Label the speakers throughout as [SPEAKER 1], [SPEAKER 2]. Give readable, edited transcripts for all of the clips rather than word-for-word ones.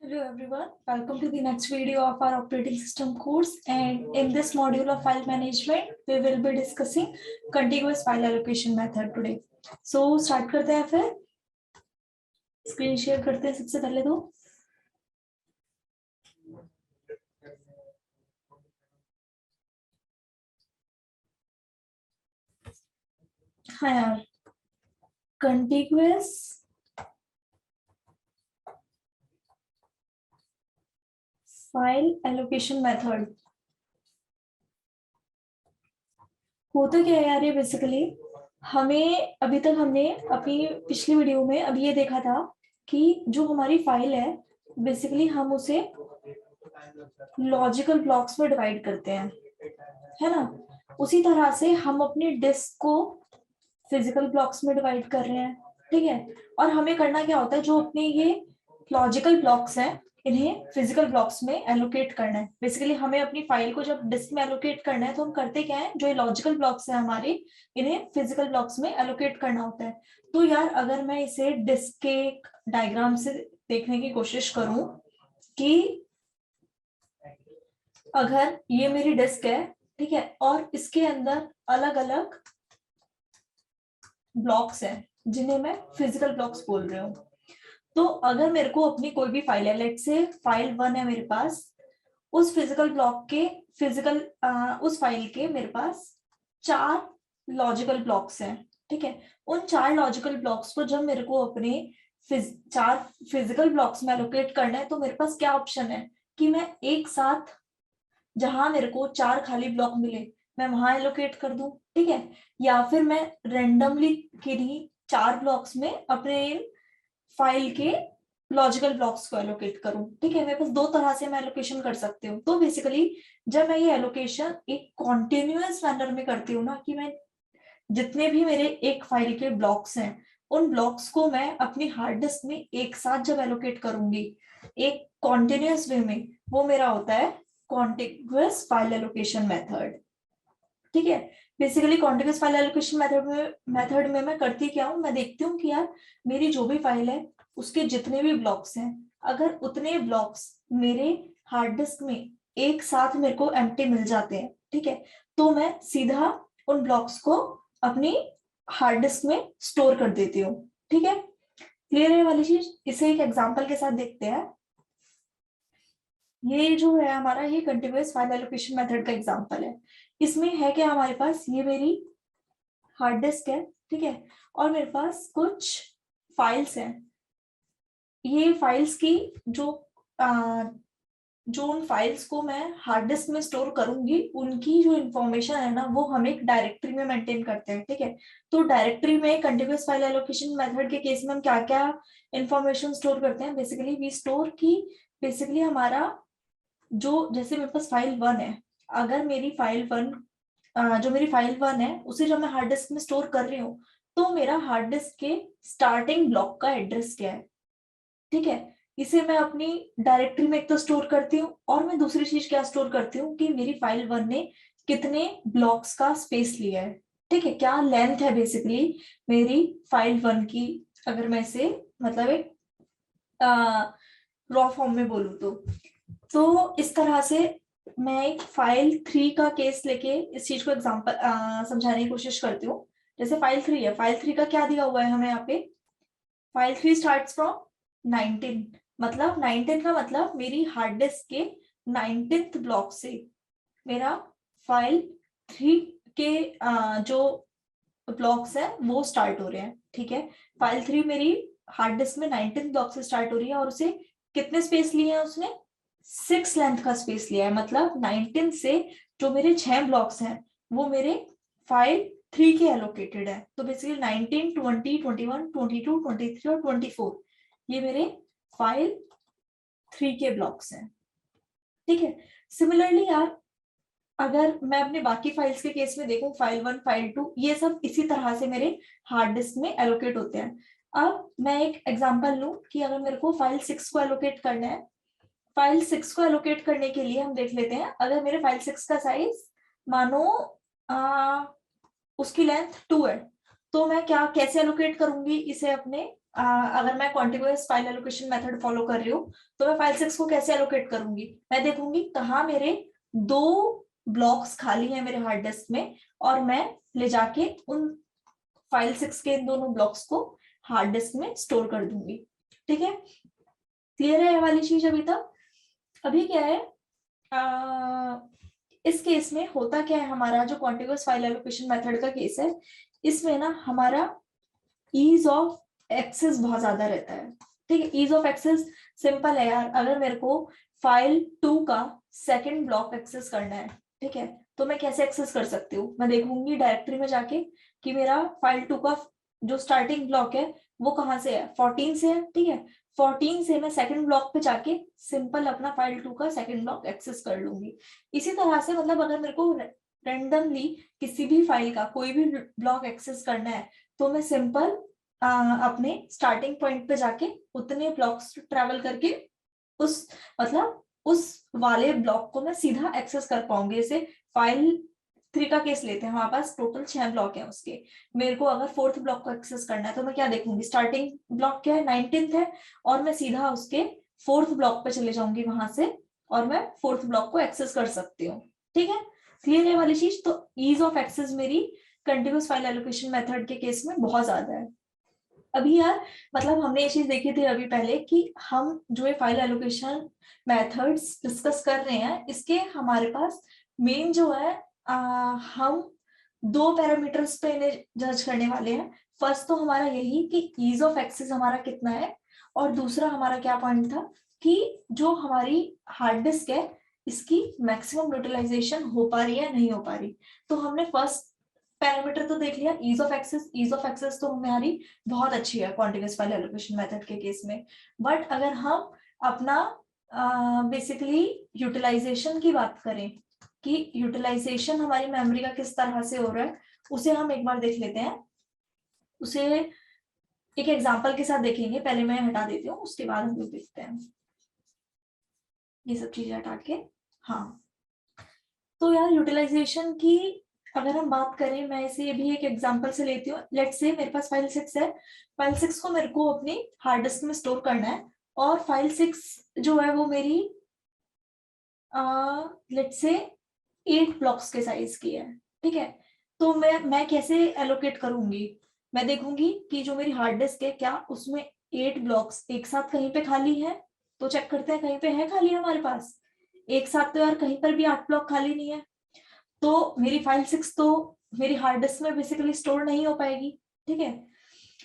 [SPEAKER 1] Hello everyone, welcome to the next video of our operating system course, and in this module of file management we will be discussing contiguous file allocation method today. So start करते हैं, फिर screen share करते हैं सबसे पहले तो। हाँ यार, contiguous फाइल एलोकेशन मेथड होता क्या है यार? ये बेसिकली हमें अभी तक हमने अपनी पिछली वीडियो में अभी ये देखा था कि जो हमारी फाइल है बेसिकली हम उसे लॉजिकल ब्लॉक्स में डिवाइड करते हैं, है ना। उसी तरह से हम अपने डिस्क को फिजिकल ब्लॉक्स में डिवाइड कर रहे हैं, ठीक है। और हमें करना क्या होता है, जो अपने ये लॉजिकल ब्लॉक्स हैं इन्हें फिजिकल ब्लॉक्स में एलोकेट करना है। बेसिकली हमें अपनी फाइल को जब डिस्क में एलोकेट करना है तो हम करते क्या है, जो ये लॉजिकल ब्लॉक्स है हमारे, इन्हें फिजिकल ब्लॉक्स में एलोकेट करना होता है। तो यार अगर मैं इसे डिस्क के डायग्राम से देखने की कोशिश करूं कि अगर ये मेरी डिस्क है, ठीक है, और इसके अंदर अलग अलग ब्लॉक्स हैं जिन्हें मैं फिजिकल ब्लॉक्स बोल रही हूँ। तो अगर मेरे को अपनी कोई भी फाइल है, लेट से फाइल 1 है मेरे पास, उस फिजिकल ब्लॉक के उस फाइल के मेरे पास 4 लॉजिकल ब्लॉक्स हैं, ठीक है। उन 4 लॉजिकल ब्लॉक्स को जब मेरे को अपने 4 फिजिकल ब्लॉक्स में एलोकेट करना है तो मेरे पास क्या ऑप्शन है कि मैं एक साथ जहां मेरे को 4 खाली ब्लॉक मिले मैं वहां एलोकेट कर दूं, ठीक है, या फिर मैं रेंडमली किन्हीं 4 ब्लॉक्स में अपने फाइल के लॉजिकल ब्लॉक्स को एलोकेट करूं, ठीक है। मेरे पास 2 तरह से मैं एलोकेशन कर सकती हूँ। तो बेसिकली जब मैं ये एलोकेशन एक कॉन्टिन्यूअस मैनर में करती हूँ ना, कि मैं जितने भी मेरे एक फाइल के ब्लॉक्स हैं उन ब्लॉक्स को मैं अपनी हार्ड डिस्क में एक साथ जब एलोकेट करूंगी एक कॉन्टिन्यूअस वे में, वो मेरा होता है कॉन्टिग्युअस फाइल एलोकेशन मेथड, ठीक है। बेसिकली कॉन्टिग्युअस फाइल एलोकेशन मेथड में मैं करती क्या हूँ, मैं देखती हूँ कि यार मेरी जो भी फाइल है उसके जितने भी ब्लॉक्स हैं, अगर उतने ब्लॉक्स मेरे हार्ड डिस्क में एक साथ मेरे को एम्प्टी मिल जाते हैं, ठीक है, तो मैं सीधा उन ब्लॉक्स को अपनी हार्ड डिस्क में स्टोर कर देती हूँ, ठीक है। क्लियर है वाली चीज? इसे एक एग्जांपल के साथ देखते हैं। ये जो है हमारा, ये कंटिन्यूअस फाइल एलोकेशन मेथड का एग्जांपल है। इसमें है क्या, हमारे पास ये मेरी हार्ड डिस्क है, ठीक है, और मेरे पास कुछ फाइल्स हैं। ये फाइल्स की जो उन फाइल्स को मैं हार्ड डिस्क में स्टोर करूंगी उनकी जो इन्फॉर्मेशन है ना, वो हम एक डायरेक्टरी में मेंटेन करते हैं, ठीक है। तो डायरेक्टरी में कंटिन्यूअस फाइल एलोकेशन मेथड के केस में हम क्या क्या इन्फॉर्मेशन स्टोर करते हैं, बेसिकली वी स्टोर की बेसिकली हमारा जो, जैसे मेरे पास फाइल 1 है, अगर मेरी फाइल 1 जो मेरी फाइल 1 है उसे जब मैं हार्ड डिस्क में स्टोर कर रही हूँ तो मेरा हार्ड डिस्क के स्टार्टिंग ब्लॉक का एड्रेस क्या है, ठीक है। इसे मैं अपनी डायरेक्टरी में एक तो स्टोर करती हूँ, और मैं दूसरी चीज क्या स्टोर करती हूँ कि मेरी फाइल 1 ने कितने ब्लॉक्स का स्पेस लिया है, ठीक है, क्या लेंथ है बेसिकली मेरी फाइल 1 की। अगर मैं इसे मतलब एक रॉ फॉर्म में बोलूँ तो इस तरह से मैं एक फाइल 3 का केस लेके इस चीज को एग्जांपल समझाने की कोशिश करती हूँ। जैसे फाइल 3 है, फाइल 3 का क्या दिया हुआ है हमें यहाँ पे, फाइल 3 स्टार्ट्स फ्रॉम 19, मतलब 19 का मतलब मेरी हार्ड डिस्क के 19th ब्लॉक से मेरा फाइल 3 के जो ब्लॉक्स है वो स्टार्ट हो रहे हैं, ठीक है। फाइल 3 मेरी हार्ड डिस्क में 19th ब्लॉक से स्टार्ट हो रही है और उसे कितने स्पेस लिए हैं, उसने 6 लेंथ का स्पेस लिया है। मतलब 19 से जो मेरे 6 ब्लॉक्स हैं वो मेरे फाइल 3 के एलोकेटेड है। तो बेसिकली 19, 20, 21, 22, 23 और 24 ये मेरे फाइल 3 के ब्लॉक्स हैं, ठीक है। सिमिलरली यार अगर मैं अपने बाकी फाइल्स के केस में देखूं, फाइल 1, फाइल 2, ये सब इसी तरह से मेरे हार्ड डिस्क में एलोकेट होते हैं। अब मैं एक एग्जांपल लूं कि अगर मेरे को फाइल 6 को एलोकेट करना है, फाइल 6 को एलोकेट करने के लिए हम देख लेते हैं, अगर मेरे फाइल 6 का साइज मानो उसकी लेंथ 2 है, तो मैं क्या कैसे एलोकेट करूंगी इसे अपने अगर मैं कॉन्टिग्युअस फाइल एलोकेशन मेथड फॉलो कर रही हूँ तो मैं फाइल 6 को कैसे एलोकेट करूंगी, मैं देखूंगी कहाँ मेरे 2 ब्लॉक्स खाली हैं मेरे हार्ड डिस्क में, और मैं ले जाके उन फाइल 6 के इन दोनों ब्लॉक्स को हार्ड डिस्क में स्टोर कर दूंगी। ठीक है, क्लियर है ये वाली चीज अभी तक? अभी क्या है, इस केस में होता क्या है, हमारा जो कॉन्टिग्युअस फाइल एलोकेशन मेथड का केस है, इसमें ना हमारा ईज ऑफ एक्सेस बहुत ज्यादा रहता है। ठीक है, ईज ऑफ एक्सेस सिंपल है यार, अगर मेरे को फाइल 2 का सेकंड ब्लॉक एक्सेस करना है, ठीक है, तो मैं कैसे एक्सेस कर सकती हूँ, मैं देखूंगी डायरेक्टरी में जाके कि मेरा फाइल 2 का जो स्टार्टिंग ब्लॉक है वो कहाँ से है, 14 से है। ठीक है, 14 से मैं सेकंड ब्लॉक पे जाके सिंपल अपना फाइल 2 का सेकंड ब्लॉक एक्सेस कर लूंगी। इसी तरह से मतलब अगर मेरे को रेंडमली किसी भी फाइल का कोई भी ब्लॉक एक्सेस करना है तो मैं सिंपल अपने स्टार्टिंग पॉइंट पे जाके उतने ब्लॉक्स ट्रेवल करके उस मतलब उस वाले ब्लॉक को मैं सीधा एक्सेस कर पाऊंगी। जैसे फाइल 3 का केस लेते हैं, हमारे पास टोटल 6 ब्लॉक है उसके, मेरे को अगर 4th ब्लॉक को एक्सेस करना है तो मैं क्या देखूंगी, स्टार्टिंग ब्लॉक क्या है, 19th है, और मैं सीधा उसके 4th ब्लॉक पे चले जाऊंगी वहां से, और मैं 4th ब्लॉक को एक्सेस कर सकती हूँ। ठीक है, क्लियर है वाली चीज? तो ईज ऑफ एक्सेस मेरी कंटिन्यूअस फाइल एलोकेशन मेथड के केस में बहुत ज्यादा है। अभी यार मतलब हमने ये चीज देखी थी अभी पहले कि हम जो ये फाइल एलोकेशन मेथड्स डिस्कस कर रहे हैं, इसके हमारे पास मेन जो है हम 2 पैरामीटर्स पे इन्हें जज करने वाले हैं। फर्स्ट तो हमारा यही कि ईज ऑफ एक्सेस हमारा कितना है, और दूसरा हमारा क्या पॉइंट था कि जो हमारी हार्ड डिस्क है इसकी मैक्सिमम यूटिलाइजेशन हो पा रही है नहीं हो पा रही। तो हमने फर्स्ट पैरामीटर तो देख लिया, ease of access. Ease of access तो हमारी बहुत अच्छी है कॉन्टिग्युअस फाइल एलोकेशन मेथड के केस में। बट अगर हम अपना बेसिकली यूटिलाइजेशन की बात करें कि यूटिलाइजेशन हमारी मेमोरी का किस तरह से हो रहा है, उसे हम एक बार देख लेते हैं। उसे एक एग्जांपल के साथ देखेंगे, पहले मैं हटा देती हूँ उसके बाद हम लोग देखते हैं ये सब चीजें हटा के। हाँ, तो यार यूटिलाइजेशन की अगर हम बात करें, मैं इसे भी एक एग्जांपल से लेती हूँ। लेट्स से मेरे पास फाइल 6 है, फाइल 6 को मेरे को अपनी हार्ड डिस्क में स्टोर करना है, और फाइल 6 जो है वो मेरी लेट्स से 8 ब्लॉक्स के साइज की है। ठीक है, तो मैं कैसे एलोकेट करूंगी, मैं देखूंगी कि जो मेरी हार्ड डिस्क है क्या उसमें 8 ब्लॉक्स एक साथ कहीं पे खाली है, तो चेक करते हैं कहीं पे है खाली हमारे पास। एक साथ तो यार कहीं पर भी 8 ब्लॉक खाली नहीं है, तो मेरी फाइल 6 तो मेरी हार्ड डिस्क में बेसिकली स्टोर नहीं हो पाएगी। ठीक है,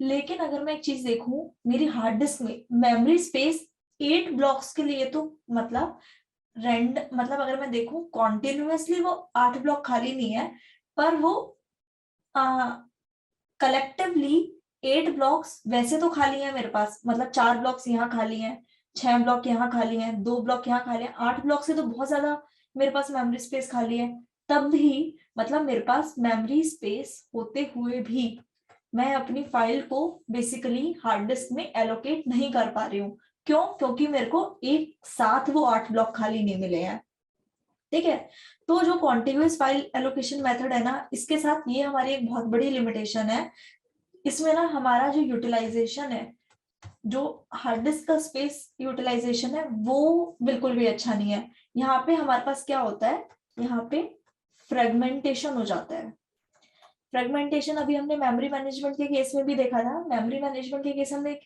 [SPEAKER 1] लेकिन अगर मैं एक चीज देखूं, मेरी हार्ड डिस्क में मेमोरी स्पेस 8 ब्लॉक्स के लिए तो मतलब मतलब अगर मैं देखूं कॉन्टिन्यूअसली वो 8 ब्लॉक खाली नहीं है, पर वो कलेक्टिवली 8 ब्लॉक्स वैसे तो खाली है मेरे पास, मतलब 4 ब्लॉक्स यहाँ खाली हैं, 6 ब्लॉक यहाँ खाली हैं, 2 ब्लॉक यहाँ खाली हैं, 8 ब्लॉक से तो बहुत ज्यादा मेरे पास मेमोरी स्पेस खाली है। तब भी मतलब मेरे पास मेमोरी स्पेस होते हुए भी मैं अपनी फाइल को बेसिकली हार्ड डिस्क में एलोकेट नहीं कर पा रही हूँ। क्यों? क्योंकि मेरे को एक साथ वो 8 ब्लॉक खाली नहीं मिले हैं। ठीक है, तो जो कॉन्टिग्युअस फाइल एलोकेशन मेथड है ना, इसके साथ ये हमारी एक बहुत बड़ी लिमिटेशन है। इसमें ना हमारा जो यूटिलाइजेशन है, जो हार्ड डिस्क का स्पेस यूटिलाइजेशन है, वो बिल्कुल भी अच्छा नहीं है। यहाँ पे हमारे पास क्या होता है, यहाँ पे फ्रेगमेंटेशन हो जाता है। फ्रेगमेंटेशन अभी हमने मेमोरी मैनेजमेंट के केस में भी देखा था, मेमोरी मैनेजमेंट के केस हमने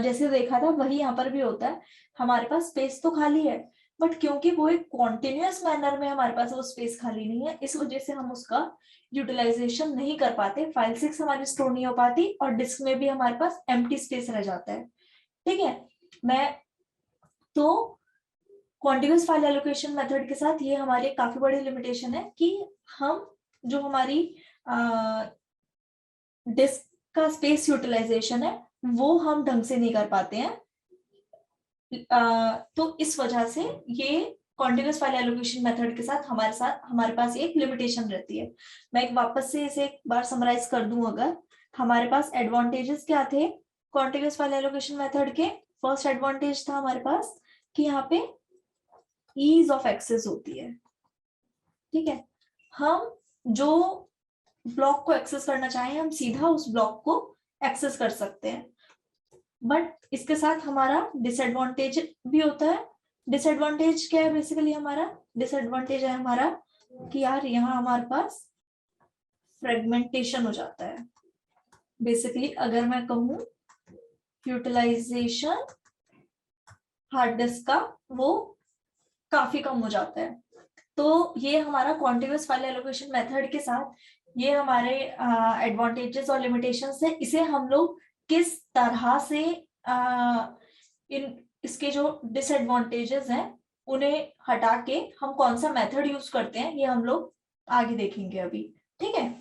[SPEAKER 1] जैसे देखा था वही यहाँ पर भी होता है। हमारे पास स्पेस तो खाली है, बट क्योंकि वो एक कॉन्टिन्यूअस मैनर में हमारे पास वो स्पेस खाली नहीं है, इस वजह से हम उसका यूटिलाइजेशन नहीं कर पाते, फाइल 6 हमारी स्टोर नहीं हो पाती, और डिस्क में भी हमारे पास एम्प्टी स्पेस रह जाता है। ठीक है, मैं तो कॉन्टिन्यूअस फाइल एलोकेशन मेथड के साथ ये हमारी काफी बड़ी लिमिटेशन है कि हम जो हमारी डिस्क का स्पेस यूटिलाइजेशन है वो हम ढंग से नहीं कर पाते हैं। तो इस वजह से ये कॉन्टिन्यूअस फाइल एलोकेशन मेथड के साथ हमारे पास एक लिमिटेशन रहती है। मैं एक वापस से इसे एक बार समराइज कर दूं, अगर हमारे पास एडवांटेजेस क्या थे कॉन्टिन्यूअस फाइल एलोकेशन मेथड के। फर्स्ट एडवांटेज था हमारे पास कि यहाँ पे ईज ऑफ एक्सेस होती है। ठीक है, हम जो ब्लॉक को एक्सेस करना चाहें हम सीधा उस ब्लॉक को एक्सेस कर सकते हैं। बट इसके साथ हमारा डिसएडवांटेज भी होता है। डिसएडवांटेज क्या है बेसिकली हमारा? डिसएडवांटेज है हमारा कि यार यहाँ हमारे पास फ्रेगमेंटेशन हो जाता है। बेसिकली अगर मैं कहूँ यूटिलाइजेशन हार्ड डिस्क का वो काफी कम हो जाता है। तो ये हमारा कॉन्टिन्यूअस फाइल एलोकेशन मेथड के साथ ये हमारे एडवांटेजेस और लिमिटेशंस है। इसे हम लोग किस तरह से इसके जो डिसएडवांटेजेस हैं उन्हें हटा के हम कौन सा मेथड यूज करते हैं ये हम लोग आगे देखेंगे अभी। ठीक है,